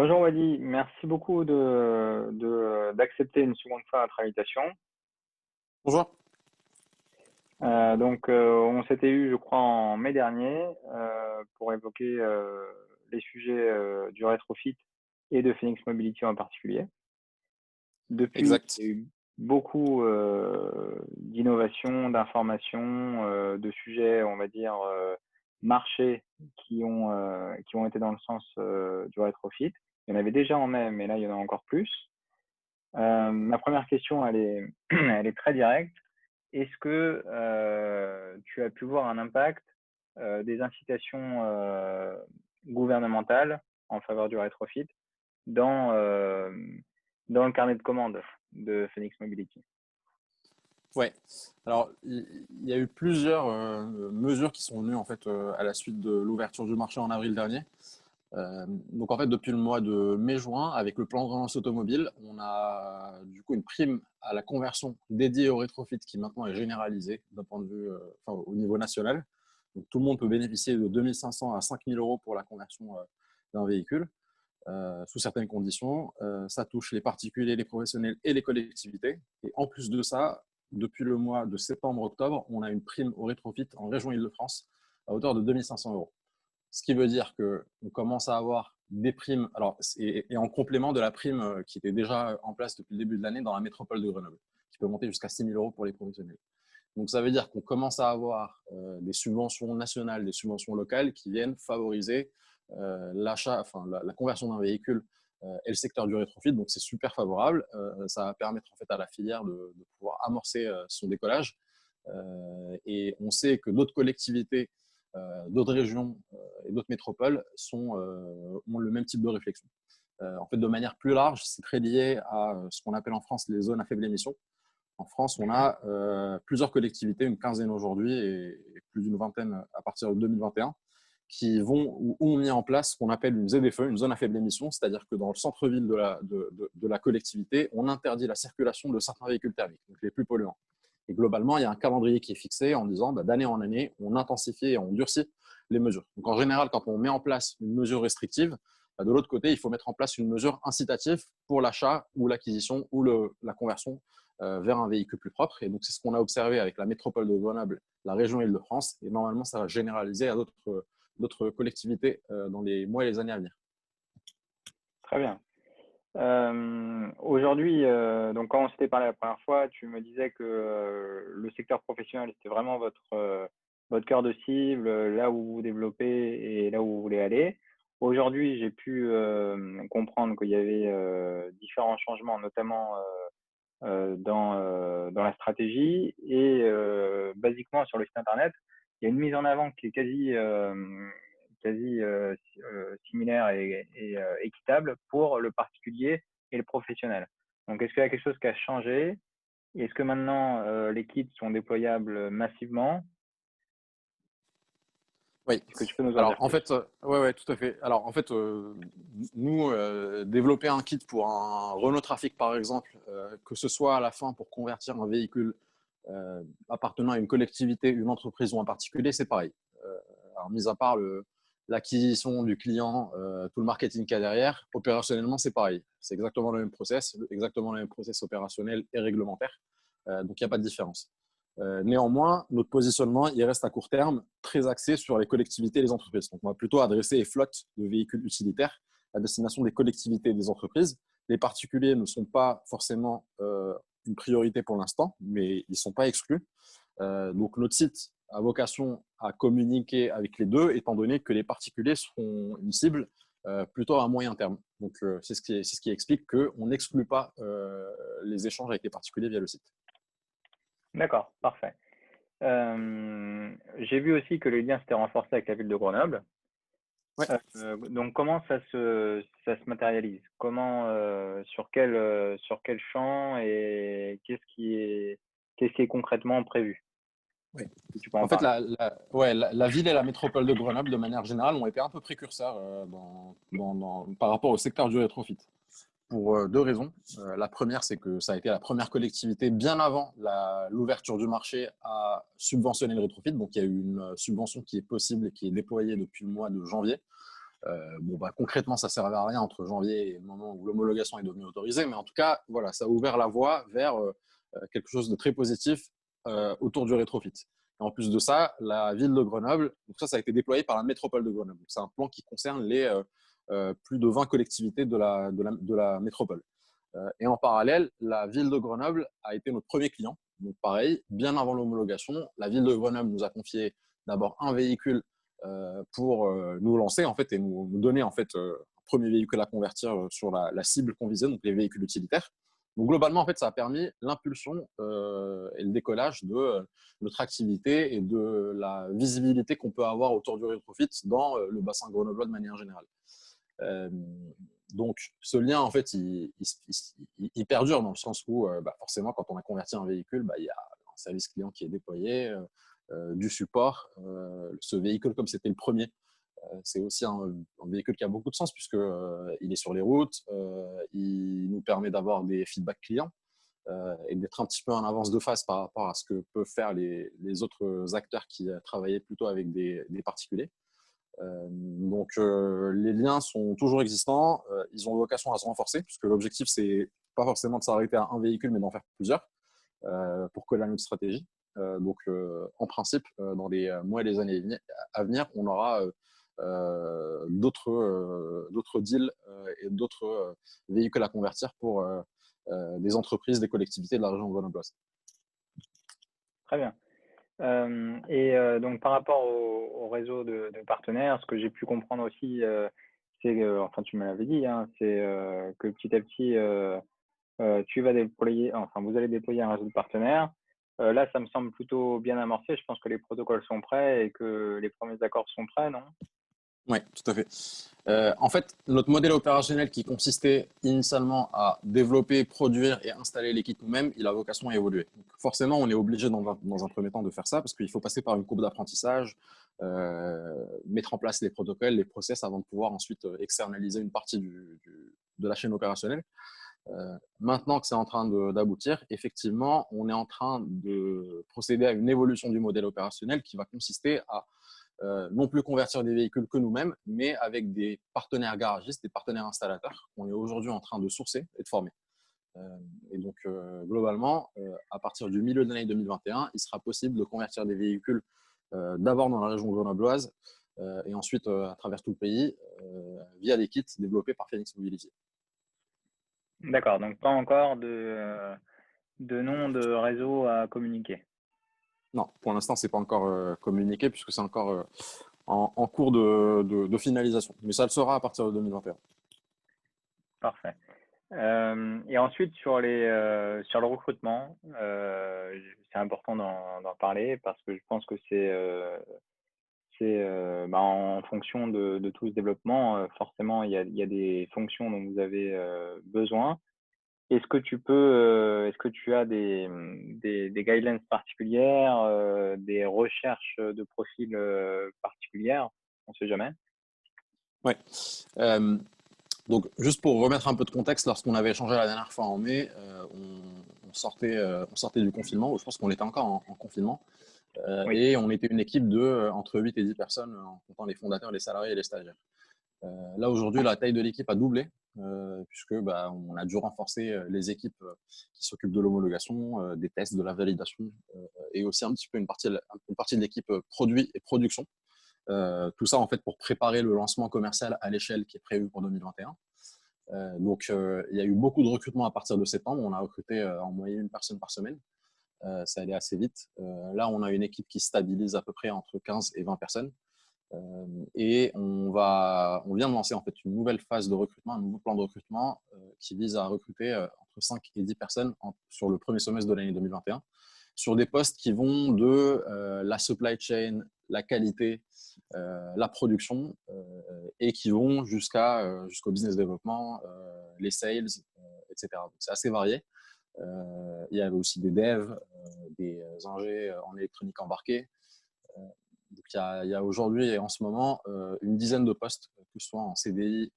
Bonjour Wadi, merci beaucoup d'accepter une seconde fois notre invitation. Bonjour. On s'était eu, je crois, en mai dernier pour évoquer les sujets du rétrofit et de Phoenix Mobility en particulier. Depuis, Exact. il y a eu beaucoup d'innovations, d'informations, de sujets, on va dire, marchés qui ont été dans le sens du rétrofit. Il y en avait déjà en mai, mais là, il y en a encore plus. Ma première question, elle est très directe. Est-ce que tu as pu voir un impact des incitations gouvernementales en faveur du rétrofit dans, euh, dans le carnet de commandes de Phoenix Mobility? Ouais. Alors, il y a eu plusieurs mesures qui sont venues en fait à la suite de l'ouverture du marché en avril dernier. Donc en fait, depuis le mois de mai-juin, avec le plan de relance automobile, on a du coup une prime à la conversion dédiée au rétrofit qui maintenant est généralisée d'un point de vue, au niveau national. Donc tout le monde peut bénéficier de 2 500 à 5 000 euros pour la conversion d'un véhicule. Sous certaines conditions. Ça touche les particuliers, les professionnels et les collectivités. Et en plus de ça, depuis le mois de septembre-octobre, on a une prime au rétrofit en région Île-de-France à hauteur de 2 500 euros. Ce qui veut dire qu'on commence à avoir des primes, alors, et en complément de la prime qui était déjà en place depuis le début de l'année dans la métropole de Grenoble, qui peut monter jusqu'à 6 000 euros pour les professionnels. Donc ça veut dire qu'on commence à avoir des subventions nationales, des subventions locales qui viennent favoriser l'achat, enfin la conversion d'un véhicule et le secteur du rétrofit. Donc c'est super favorable. Ça va permettre en fait à la filière de pouvoir amorcer son décollage. Et on sait que d'autres collectivités, d'autres régions et d'autres métropoles ont le même type de réflexion. En fait, de manière plus large, c'est très lié à ce qu'on appelle en France les zones à faible émission. En France, on a plusieurs collectivités, une quinzaine aujourd'hui et plus d'une vingtaine à partir de 2021, qui vont ou ont mis en place ce qu'on appelle une ZFE, une zone à faible émission, c'est-à-dire que dans le centre-ville de la collectivité, on interdit la circulation de certains véhicules thermiques, donc les plus polluants. Et globalement, il y a un calendrier qui est fixé en disant d'année en année, on intensifie et on durcit les mesures. Donc en général, quand on met en place une mesure restrictive, de l'autre côté, il faut mettre en place une mesure incitative pour l'achat ou l'acquisition ou la conversion vers un véhicule plus propre. Et donc, c'est ce qu'on a observé avec la métropole de Grenoble, la région Île-de-France. Et normalement, ça va généraliser à d'autres collectivités dans les mois et les années à venir. Très bien. Aujourd'hui, donc quand on s'était parlé la première fois, tu me disais que le secteur professionnel, c'était vraiment votre cœur de cible, là où vous développez et là où vous voulez aller. Aujourd'hui, j'ai pu comprendre qu'il y avait différents changements, notamment dans la stratégie et basiquement sur le site internet, il y a une mise en avant qui est quasi similaire et équitable pour le particulier et le professionnel. Donc, est-ce qu'il y a quelque chose qui a changé? Est-ce que maintenant les kits sont déployables massivement? Oui. Est-ce que tu peux nous en dire Alors, en plus? fait, ouais, tout à fait. Alors, en fait, nous, développer un kit pour un Renault Trafic, par exemple, que ce soit à la fin pour convertir un véhicule appartenant à une collectivité, une entreprise ou un particulier, c'est pareil. Alors, mis à part l'acquisition du client, tout le marketing qu'il y a derrière, opérationnellement, c'est pareil. C'est exactement le même process opérationnel et réglementaire. Donc, il n'y a pas de différence. Néanmoins, notre positionnement, il reste à court terme très axé sur les collectivités et les entreprises. Donc, on va plutôt adresser les flottes de véhicules utilitaires à destination des collectivités et des entreprises. Les particuliers ne sont pas forcément une priorité pour l'instant, mais ils ne sont pas exclus. Donc, notre site a vocation à communiquer avec les deux, étant donné que les particuliers seront une cible plutôt à moyen terme. Donc, c'est ce qui explique qu'on n'exclut pas les échanges avec les particuliers via le site. D'accord, parfait. J'ai vu aussi que les liens s'étaient renforcés avec la ville de Grenoble. Ouais. Donc comment ça se matérialise? Comment, sur quel champ et qu'est-ce qui est concrètement prévu? Oui. Si tu peux en En fait, parler. la ville et la métropole de Grenoble, de manière générale, ont été un peu précurseurs par rapport au secteur du rétrofit. Pour deux raisons. La première, c'est que ça a été la première collectivité bien avant l'ouverture du marché à subventionner le rétrofit. Donc, il y a eu une subvention qui est possible et qui est déployée depuis le mois de janvier. Concrètement, ça ne servait à rien entre janvier et le moment où l'homologation est devenue autorisée, mais en tout cas, voilà, ça a ouvert la voie vers quelque chose de très positif autour du rétrofit. Et en plus de ça, la ville de Grenoble, donc ça a été déployé par la métropole de Grenoble. C'est un plan qui concerne les plus de 20 collectivités de la métropole. Et en parallèle, la ville de Grenoble a été notre premier client. Donc pareil, bien avant l'homologation, la ville de Grenoble nous a confié d'abord un véhicule pour nous lancer en fait, et nous donner en fait, un premier véhicule à convertir sur la cible qu'on visait, donc les véhicules utilitaires. Donc globalement, en fait, ça a permis l'impulsion et le décollage de notre activité et de la visibilité qu'on peut avoir autour du rétrofit dans le bassin grenoblois de manière générale. Donc, ce lien, en fait, il perdure dans le sens où, forcément, quand on a converti un véhicule, il y a un service client qui est déployé, du support. Ce véhicule, comme c'était le premier, c'est aussi un véhicule qui a beaucoup de sens puisque il est sur les routes, il nous permet d'avoir des feedbacks clients et d'être un petit peu en avance de phase par rapport à ce que peuvent faire les autres acteurs qui travaillaient plutôt avec des particuliers. Les liens sont toujours existants, ils ont vocation à se renforcer puisque l'objectif c'est pas forcément de s'arrêter à un véhicule mais d'en faire plusieurs pour coller à notre stratégie. En principe, dans les mois et les années à venir, on aura d'autres deals et d'autres véhicules à convertir pour des entreprises, des collectivités de la région grenobloise. Très bien. Donc, par rapport au réseau de partenaires, ce que j'ai pu comprendre aussi, c'est, enfin, tu me l'avais dit, hein, c'est que petit à petit, tu vas déployer, enfin, vous allez déployer un réseau de partenaires. Là, ça me semble plutôt bien amorcé. Je pense que les protocoles sont prêts et que les premiers accords sont prêts, non? Oui, tout à fait. En fait, notre modèle opérationnel qui consistait initialement à développer, produire et installer les kits nous-mêmes, il a vocation à évoluer. Donc, forcément, on est obligé dans un premier temps de faire ça parce qu'il faut passer par une courbe d'apprentissage, mettre en place les protocoles, les process avant de pouvoir ensuite externaliser une partie de la chaîne opérationnelle. Maintenant que c'est en train d'aboutir, effectivement, on est en train de procéder à une évolution du modèle opérationnel qui va consister à non plus convertir des véhicules que nous-mêmes, mais avec des partenaires garagistes, des partenaires installateurs qu'on est aujourd'hui en train de sourcer et de former. Globalement, à partir du milieu de l'année 2021, il sera possible de convertir des véhicules d'abord dans la région grenobloise et ensuite à travers tout le pays via des kits développés par Phoenix Mobility. D'accord, donc pas encore de nom de réseau à communiquer. Non, pour l'instant, ce n'est pas encore communiqué puisque c'est encore en cours de finalisation. Mais ça le sera à partir de 2021. Parfait. Et ensuite, sur le recrutement, c'est important d'en parler parce que je pense que en fonction de tout ce développement, forcément, il y a des fonctions dont vous avez besoin. Est-ce que tu as des guidelines particulières, des recherches de profils particulières? On ne sait jamais. Ouais. Donc, juste pour remettre un peu de contexte, lorsqu'on avait échangé la dernière fois en mai, on sortait du confinement, je pense qu'on était encore en confinement, Oui, et on était une équipe de entre 8 et 10 personnes en comptant les fondateurs, les salariés et les stagiaires. Là, aujourd'hui, la taille de l'équipe a doublé, puisque on a dû renforcer les équipes qui s'occupent de l'homologation, des tests, de la validation, et aussi un petit peu une partie de l'équipe produit et production. Tout ça en fait pour préparer le lancement commercial à l'échelle qui est prévu pour 2021. Il y a eu beaucoup de recrutements à partir de septembre. On a recruté en moyenne une personne par semaine. Ça allait assez vite. Là, on a une équipe qui stabilise à peu près entre 15 et 20 personnes. Et on vient de lancer en fait une nouvelle phase de recrutement, un nouveau plan de recrutement qui vise à recruter entre 5 et 10 personnes sur le premier semestre de l'année 2021 sur des postes qui vont de la supply chain, la qualité, la production et qui vont jusqu'au business développement, les sales, etc. Donc, c'est assez varié. Il y avait aussi des devs, des ingés en électronique embarquée. Donc, il y a aujourd'hui et en ce moment une dizaine de postes, que ce soit en CDI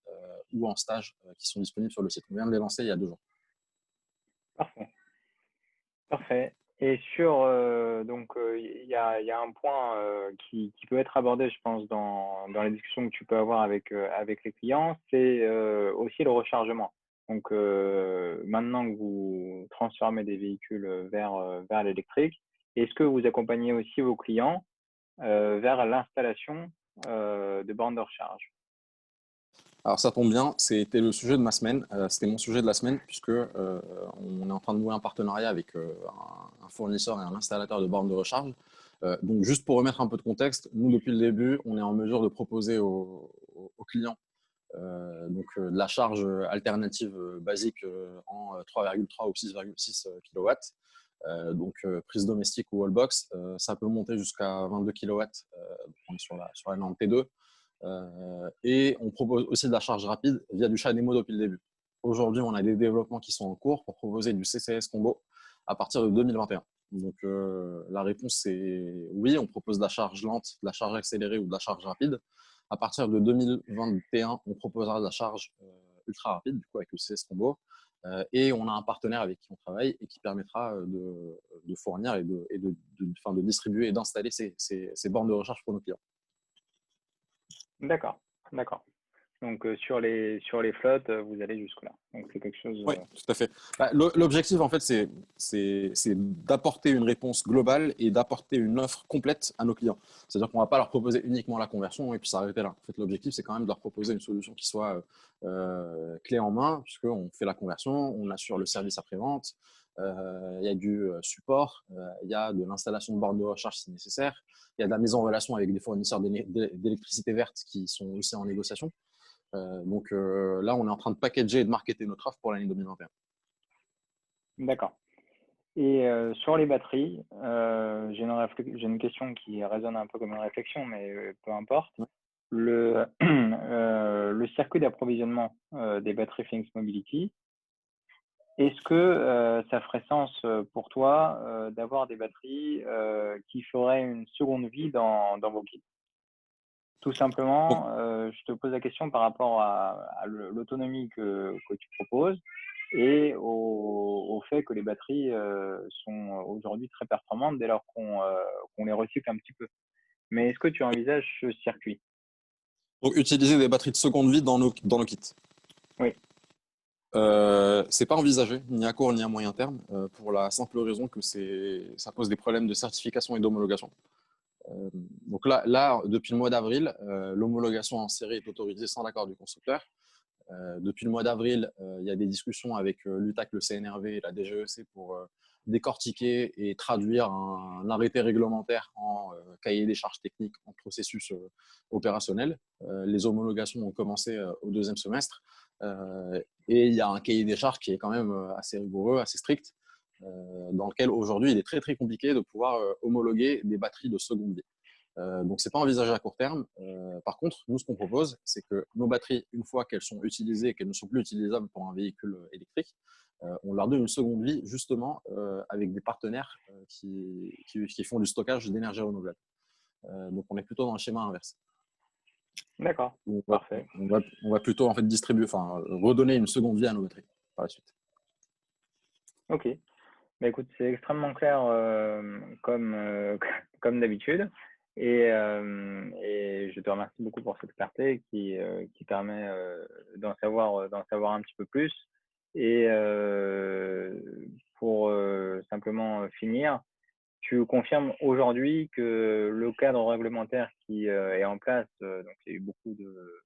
ou en stage, qui sont disponibles sur le site. On vient de les lancer il y a 2 jours. parfait. Parfait. Et donc, il y a un point qui peut être abordé, je pense, dans les discussions que tu peux avoir avec les clients, c'est aussi le rechargement. Donc, maintenant que vous transformez des véhicules vers l'électrique, est-ce que vous accompagnez aussi vos clients vers l'installation de bornes de recharge? Alors ça tombe bien, c'était le sujet de ma semaine, c'était mon sujet de la semaine puisque on est en train de nouer un partenariat avec un fournisseur et un installateur de bornes de recharge. Donc juste pour remettre un peu de contexte, nous depuis le début, on est en mesure de proposer aux clients de la charge alternative basique en 3,3 ou 6,6 kW. Prise domestique ou wallbox, ça peut monter jusqu'à 22 kW, on est sur la norme T2. Et on propose aussi de la charge rapide via du CHAdeMO depuis le début. Aujourd'hui, on a des développements qui sont en cours pour proposer du CCS combo à partir de 2021. Donc la réponse c'est oui, on propose de la charge lente, de la charge accélérée ou de la charge rapide. À partir de 2021, on proposera de la charge ultra rapide, du coup avec le CCS combo. Et on a un partenaire avec qui on travaille et qui permettra de fournir et de distribuer et d'installer ces bornes de recharge pour nos clients. D'accord, d'accord. Donc, sur les flottes, vous allez jusque-là. Donc, c'est quelque chose. Oui, tout à fait. Bah, l'objectif, en fait, c'est d'apporter une réponse globale et d'apporter une offre complète à nos clients. C'est-à-dire qu'on ne va pas leur proposer uniquement la conversion et puis s'arrêter là. En fait, l'objectif, c'est quand même de leur proposer une solution qui soit clé en main, puisqu'on fait la conversion, on assure le service après-vente, il y a du support, il y a de l'installation de bornes de recharge si nécessaire, il y a de la mise en relation avec des fournisseurs d'électricité verte qui sont aussi en négociation. Là, on est en train de packager et de marketer notre offre pour l'année 2021. D'accord. Et sur les batteries, j'ai une question qui résonne un peu comme une réflexion, mais peu importe. Ouais. Le circuit d'approvisionnement des batteries Phoenix Mobility, est-ce que ça ferait sens pour toi d'avoir des batteries qui feraient une seconde vie dans vos kits? Tout Donc, simplement, je te pose la question par rapport à l'autonomie que tu proposes et au fait que les batteries sont aujourd'hui très performantes dès lors qu'on les recycle un petit peu. Mais est-ce que tu envisages ce circuit? utiliser des batteries de seconde vie dans nos kits. Oui, C'est pas envisagé, ni à court ni à moyen terme, pour la simple raison que ça pose des problèmes de certification et d'homologation. Euh, depuis le mois d'avril, l'homologation en série est autorisée sans l'accord du constructeur. Depuis le mois d'avril, il y a des discussions avec l'UTAC, le CNRV et la DGEC pour décortiquer et traduire un arrêté réglementaire en cahier des charges techniques, en processus opérationnel. Les homologations ont commencé au deuxième semestre et il y a un cahier des charges qui est quand même assez rigoureux, assez strict, dans lequel aujourd'hui il est très très compliqué de pouvoir homologuer des batteries de seconde vie. Donc, ce n'est pas envisagé à court terme. Par contre, nous, ce qu'on propose, c'est que nos batteries, une fois qu'elles sont utilisées et qu'elles ne sont plus utilisables pour un véhicule électrique, on leur donne une seconde vie, justement, avec des partenaires qui font du stockage d'énergie renouvelable. Donc, on est plutôt dans le schéma inverse. d'accord, On va, parfait. on va plutôt en fait distribuer, enfin, redonner une seconde vie à nos batteries par la suite. Ok. Bah, écoute, c'est extrêmement clair comme d'habitude. Et je te remercie beaucoup pour cette clarté qui permet d'en savoir un petit peu plus. Et pour simplement finir, tu confirmes aujourd'hui que le cadre réglementaire qui est en place, donc il y a eu beaucoup de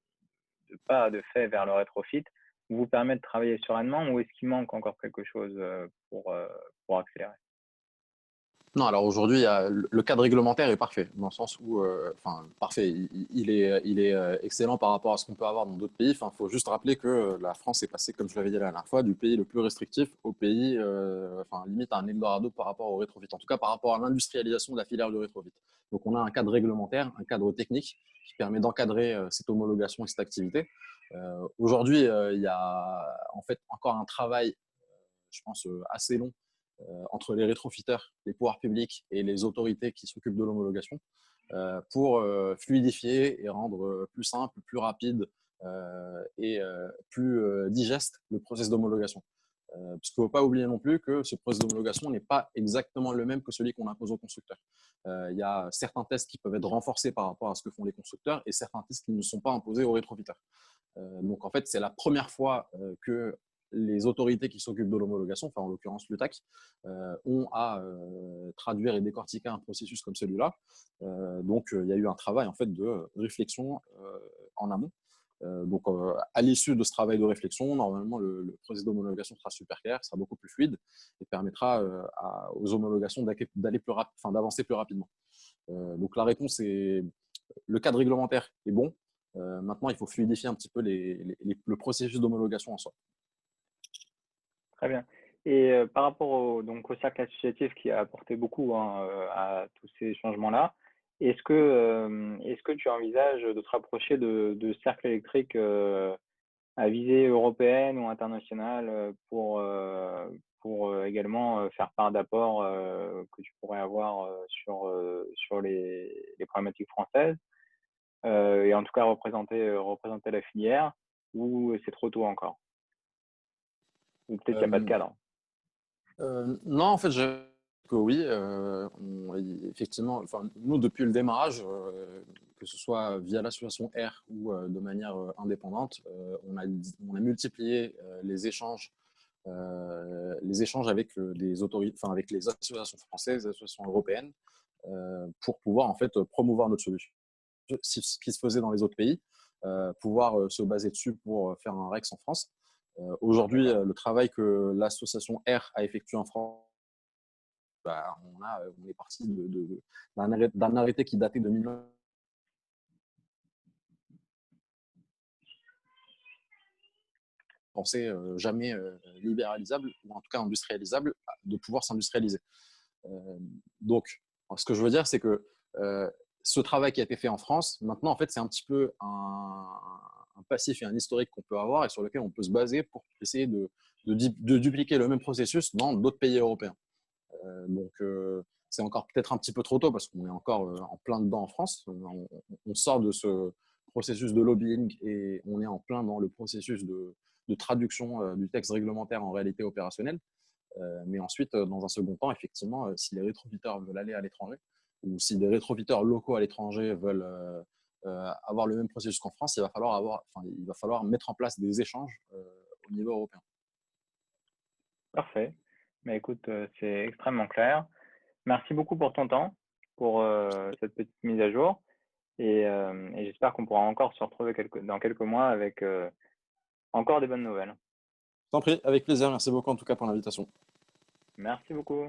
pas de fait vers le rétrofit, vous permet de travailler sereinement ou est-ce qu'il manque encore quelque chose pour accélérer? Non, alors aujourd'hui, le cadre réglementaire est parfait, dans le sens où, enfin, parfait, il est excellent par rapport à ce qu'on peut avoir dans d'autres pays. Enfin, il faut juste rappeler que la France est passée, comme je l'avais dit la dernière fois, du pays le plus restrictif au pays, enfin, limite à un Eldorado par rapport au rétrofit, en tout cas par rapport à l'industrialisation de la filière du rétrofit. Donc, on a un cadre réglementaire, un cadre technique qui permet d'encadrer cette homologation et cette activité. Aujourd'hui, il y a en fait encore un travail, je pense, assez long entre les rétrofiteurs, les pouvoirs publics et les autorités qui s'occupent de l'homologation pour fluidifier et rendre plus simple, plus rapide et plus digeste le process d'homologation. Parce qu'il ne faut pas oublier non plus que ce processus d'homologation n'est pas exactement le même que celui qu'on impose aux constructeurs. Il y a certains tests qui peuvent être renforcés par rapport à ce que font les constructeurs et certains tests qui ne sont pas imposés aux rétrofitteurs. Donc, en fait, c'est la première fois que les autorités qui s'occupent de l'homologation, enfin en l'occurrence l'UTAC, ont à traduire et décortiquer un processus comme celui-là. Donc, il y a eu un travail en fait de réflexion en amont. Donc, à l'issue de ce travail de réflexion, normalement, le processus d'homologation sera super clair, sera beaucoup plus fluide et permettra aux homologations d'avancer plus rapidement. Donc, la réponse est le cadre réglementaire est bon. Maintenant, il faut fluidifier un petit peu le processus d'homologation en soi. Très bien. Et par rapport au cercle associatif qui a apporté beaucoup à tous ces changements-là, est-ce que tu envisages de te rapprocher de cercles électriques à visée européenne ou internationale pour également faire part d'apports que tu pourrais avoir sur les problématiques françaises et en tout cas représenter la filière, ou c'est trop tôt encore? Ou peut-être qu'il n'y a pas de cadre? Non, en fait, que oui, effectivement, enfin, nous, depuis le démarrage, que ce soit via l'association R ou de manière indépendante, on a multiplié les échanges avec des autorités, enfin, avec les associations françaises, les associations européennes, pour pouvoir en fait promouvoir notre solution, ce qui se faisait dans les autres pays, pouvoir se baser dessus pour faire un REX en France. Aujourd'hui, le travail que l'association R a effectué en France, on est parti d'un arrêté qui datait de 2009. Pensé jamais libéralisable, ou en tout cas industrialisable, de pouvoir s'industrialiser. Donc, ce que je veux dire, c'est que ce travail qui a été fait en France, maintenant, en fait, c'est un petit peu un passif et un historique qu'on peut avoir et sur lequel on peut se baser pour essayer de dupliquer le même processus dans d'autres pays européens. Donc, c'est encore peut-être un petit peu trop tôt parce qu'on est encore en plein dedans en France. On sort de ce processus de lobbying et on est en plein dans le processus de traduction du texte réglementaire en réalité opérationnelle. Mais ensuite, dans un second temps, effectivement, si les rétrofitteurs veulent aller à l'étranger ou si des rétrofitteurs locaux à l'étranger veulent avoir le même processus qu'en France, il va falloir mettre en place des échanges au niveau européen. Parfait. Mais écoute, c'est extrêmement clair. Merci beaucoup pour ton temps, pour cette petite mise à jour. Et j'espère qu'on pourra encore se retrouver dans quelques mois avec encore des bonnes nouvelles. T'en prie, avec plaisir. Merci beaucoup en tout cas pour l'invitation. Merci beaucoup.